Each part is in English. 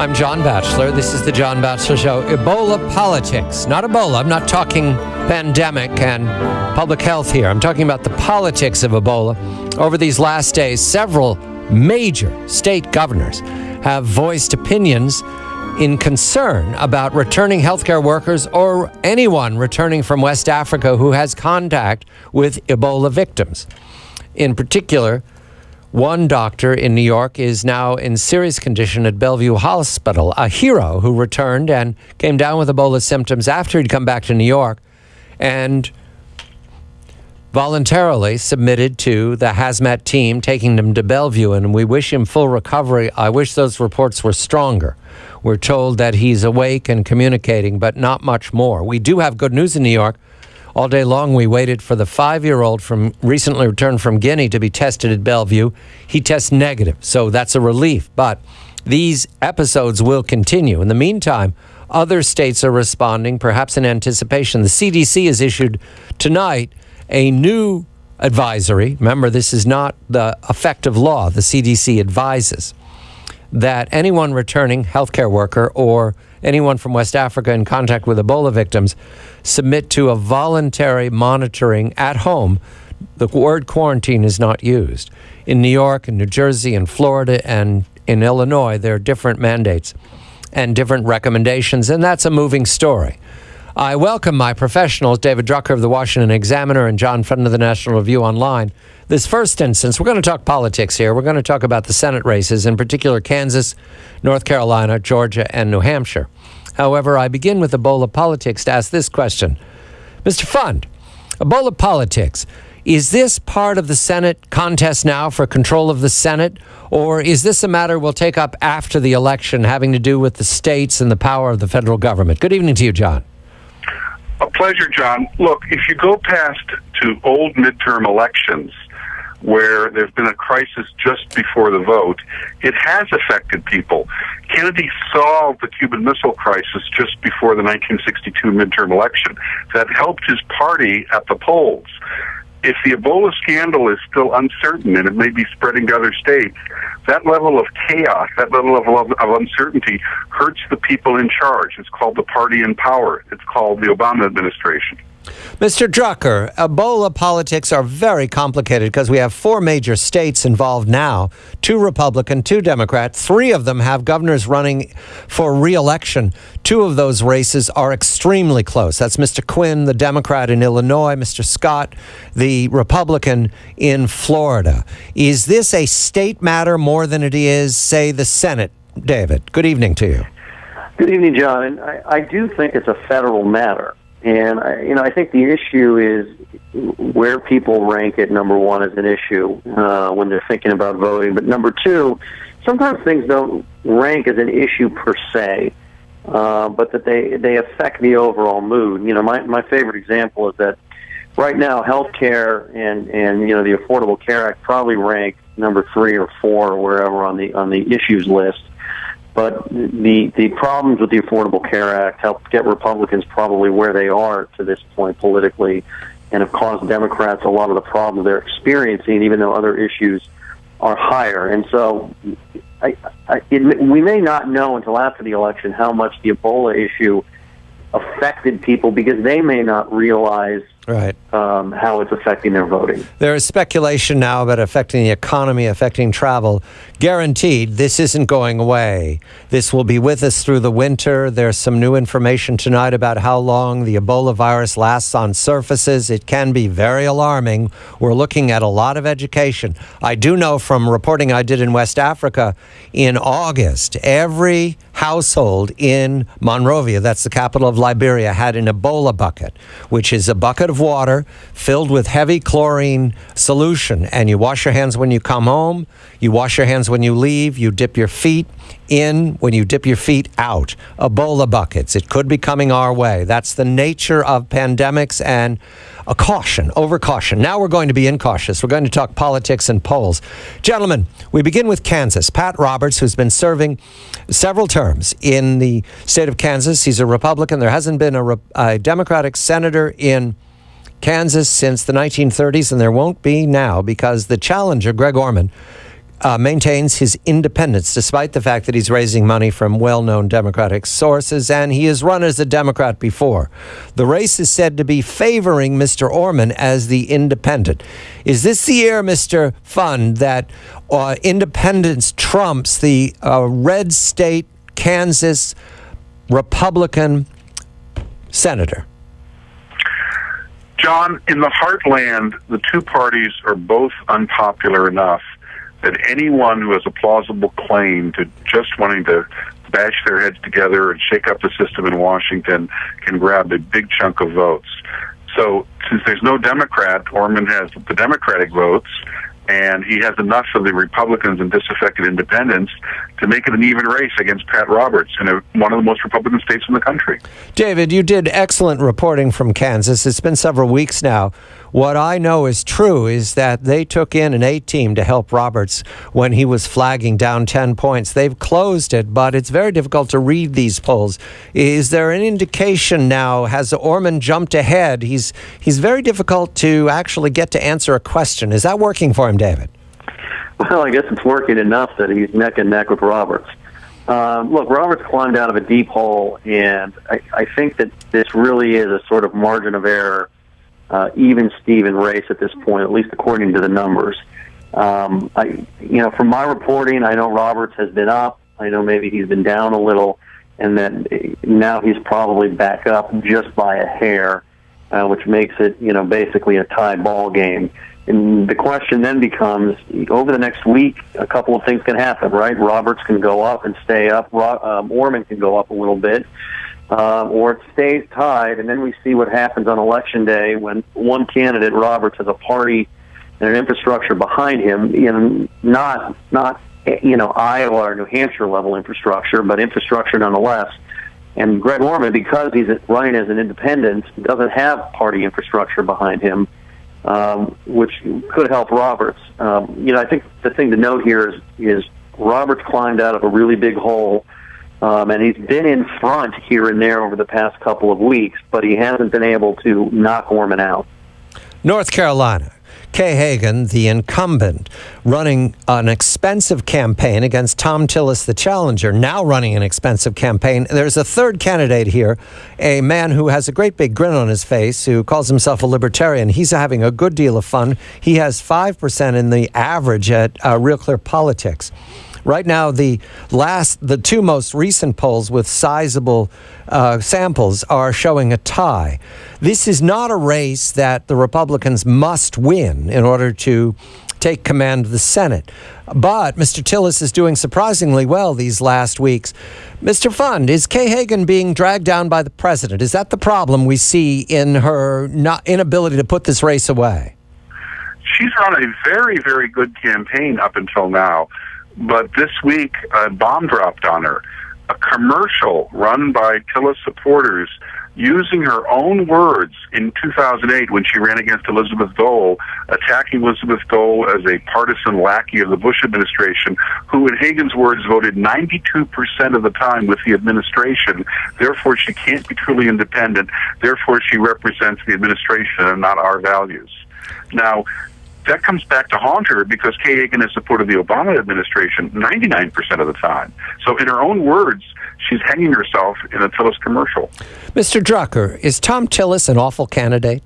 I'm John Batchelor. This is the John Batchelor Show. Ebola Politics. Not Ebola. I'm not talking pandemic and public health here. I'm talking about the politics of Ebola. Over these last days, several major state governors have voiced opinions in concern about returning healthcare workers or anyone returning from West Africa who has contact with Ebola victims. In particular, one doctor in New York is now in serious condition at Bellevue Hospital, a hero who returned and came down with Ebola symptoms after he'd come back to New York and voluntarily submitted to the hazmat team taking him to Bellevue, and we wish him full recovery. I wish those reports were stronger. We're told that he's awake and communicating, but not much more. We do have good news in New York. All day long, we waited for the 5-year-old from recently returned from Guinea to be tested at Bellevue. He tests negative, so that's a relief. But these episodes will continue. In the meantime, other states are responding, perhaps in anticipation. The CDC has issued tonight a new advisory. Remember, this is not the effective law. The CDC advises that anyone returning, healthcare worker, or anyone from West Africa in contact with Ebola victims submit to a voluntary monitoring at home. The word quarantine is not used. In New York and New Jersey and Florida and in Illinois, there are different mandates and different recommendations, and that's a moving story. I welcome my professionals, David Drucker of the Washington Examiner and John Fenton of the National Review Online. This first instance, we're going to talk politics here. We're going to talk about the Senate races, in particular Kansas, North Carolina, Georgia, and New Hampshire. However, I begin with Ebola politics to ask this question. Mr. Fund, Ebola politics, is this part of the Senate contest now for control of the Senate, or is this a matter we'll take up after the election having to do with the states and the power of the federal government? Good evening to you, John. A pleasure, John. Look, if you go past to old midterm elections where there's been a crisis just before the vote, it has affected people. Kennedy solved the Cuban Missile Crisis just before the 1962 midterm election. That helped his party at the polls. If the Ebola scandal is still uncertain and it may be spreading to other states, that level of chaos, that level of uncertainty hurts the people in charge. It's called the party in power. It's called the Obama administration. Mr. Drucker, Ebola politics are very complicated because we have 4 major states involved now, 2 Republican, 2 Democrat. 3 of them have governors running for re-election. 2 of those races are extremely close. That's Mr. Quinn, the Democrat in Illinois, Mr. Scott, the Republican in Florida. Is this a state matter more than it is, say, the Senate? David, good evening to you. Good evening, John. I do think it's a federal matter. And, I think the issue is where people rank it, number one, as an issue when they're thinking about voting. But number two, sometimes things don't rank as an issue per se, but that they affect the overall mood. My favorite example is that right now healthcare and the Affordable Care Act probably rank number 3 or 4 or wherever on the issues list. But the problems with the Affordable Care Act helped get Republicans probably where they are to this point politically and have caused Democrats a lot of the problems they're experiencing, even though other issues are higher. And so we may not know until after the election how much the Ebola issue affected people because they may not realize how it's affecting their voting. There is speculation now about affecting the economy, affecting travel. Guaranteed, this isn't going away. This will be with us through the winter. There's some new information tonight about how long the Ebola virus lasts on surfaces. It can be very alarming. We're looking at a lot of education. I do know from reporting I did in West Africa in August, every household in Monrovia, that's the capital of Liberia, had an Ebola bucket, which is a bucket of water filled with heavy chlorine solution. And you wash your hands when you come home. You wash your hands when you leave. You dip your feet in when you dip your feet out. Ebola buckets. It could be coming our way. That's the nature of pandemics and a caution, over caution. Now we're going to be incautious. We're going to talk politics and polls. Gentlemen, we begin with Kansas. Pat Roberts, who's been serving several terms in the state of Kansas. He's a Republican. There hasn't been a Democratic senator in Kansas since the 1930s, and there won't be now because the challenger, Greg Orman, maintains his independence, despite the fact that he's raising money from well-known Democratic sources, and he has run as a Democrat before. The race is said to be favoring Mr. Orman as the independent. Is this the year, Mr. Fund, that independence trumps the red state Kansas Republican senator? John, in the heartland, the two parties are both unpopular enough that anyone who has a plausible claim to just wanting to bash their heads together and shake up the system in Washington can grab a big chunk of votes. So since there's no Democrat, Orman has the Democratic votes, and he has enough of the Republicans and disaffected independents to make it an even race against Pat Roberts in one of the most Republican states in the country. David, you did excellent reporting from Kansas. It's been several weeks now. What I know is true is that they took in an A-team to help Roberts when he was flagging down 10 points. They've closed it, but it's very difficult to read these polls. Is there an indication now? Has Orman jumped ahead? He's very difficult to actually get to answer a question. Is that working for him, David? Well, I guess it's working enough that he's neck and neck with Roberts. Look, Roberts climbed out of a deep hole, and I think that this really is a sort of margin of error, even Steven race at this point, at least according to the numbers. From my reporting, I know Roberts has been up. I know maybe he's been down a little, and that now he's probably back up just by a hair, which makes it, basically a tie ball game. And the question then becomes, over the next week, a couple of things can happen, right? Roberts can go up and stay up. Orman can go up a little bit. Or it stays tied, and then we see what happens on Election Day when one candidate, Roberts, has a party and an infrastructure behind him, not Iowa or New Hampshire level infrastructure, but infrastructure nonetheless. And Greg Orman, because he's running as an independent, doesn't have party infrastructure behind him, which could help Roberts. I think the thing to note here is Roberts climbed out of a really big hole, and he's been in front here and there over the past couple of weeks, but he hasn't been able to knock Orman out. North Carolina. Kay Hagan, the incumbent, running an expensive campaign against Tom Tillis, the challenger, now running an expensive campaign. There's a third candidate here, a man who has a great big grin on his face, who calls himself a libertarian. He's having a good deal of fun. He has 5% in the average at Real Clear Politics. Right now, the two most recent polls with sizable samples are showing a tie. This is not a race that the Republicans must win in order to take command of the Senate. But Mr. Tillis is doing surprisingly well these last weeks. Mr. Fund, is Kay Hagan being dragged down by the president? Is that the problem we see in her inability to put this race away? She's run a very, very good campaign up until now. But this week, a bomb dropped on her. A commercial run by Tillis supporters using her own words in 2008 when she ran against Elizabeth Dole, attacking Elizabeth Dole as a partisan lackey of the Bush administration, who, in Hagan's words, voted 92% of the time with the administration. Therefore, she can't be truly independent. Therefore, she represents the administration and not our values. Now, that comes back to haunt her because Kay Hagan has supported the Obama administration 99% of the time. So in her own words, she's hanging herself in a Tillis commercial. Mr. Drucker, is Tom Tillis an awful candidate?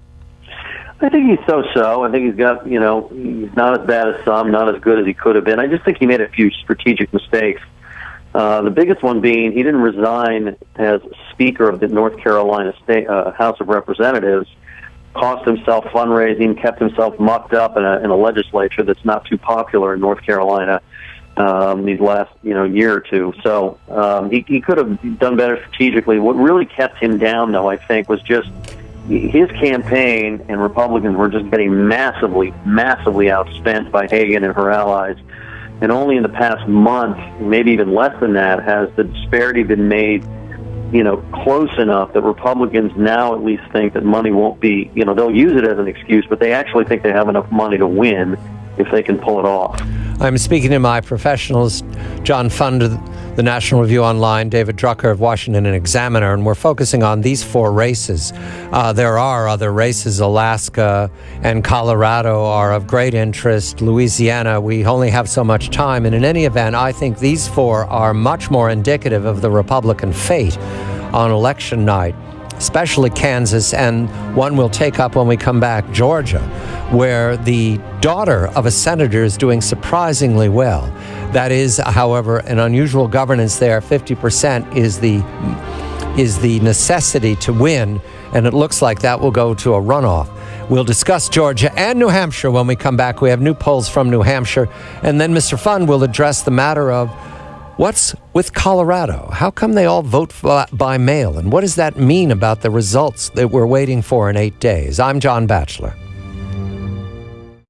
I think he's so-so. I think he's got, he's not as bad as some, not as good as he could have been. I just think he made a few strategic mistakes. The biggest one being he didn't resign as Speaker of the North Carolina State House of Representatives, cost himself fundraising, kept himself mucked up in a legislature that's not too popular in North Carolina these last year or two. So he could have done better strategically. What really kept him down, though, I think, was just his campaign, and Republicans were just getting massively outspent by Hagan and her allies. And only in the past month, maybe even less than that, has the disparity been made close enough that Republicans now at least think that money won't be, they'll use it as an excuse, but they actually think they have enough money to win if they can pull it off. I'm speaking to my professionals, John Fund, the National Review Online, David Drucker of Washington Examiner, and we're focusing on these 4 races. There are other races. Alaska and Colorado are of great interest. Louisiana, we only have so much time, and in any event, I think these 4 are much more indicative of the Republican fate on election night, especially Kansas, and one we'll take up when we come back, Georgia, where the daughter of a senator is doing surprisingly well. That is, however, an unusual governance there. 50% is the necessity to win, and it looks like that will go to a runoff. We'll discuss Georgia and New Hampshire when we come back. We have new polls from New Hampshire, and then Mr. Fun will address the matter of what's with Colorado? How come they all vote by mail? And what does that mean about the results that we're waiting for in 8 days? I'm John Batchelor.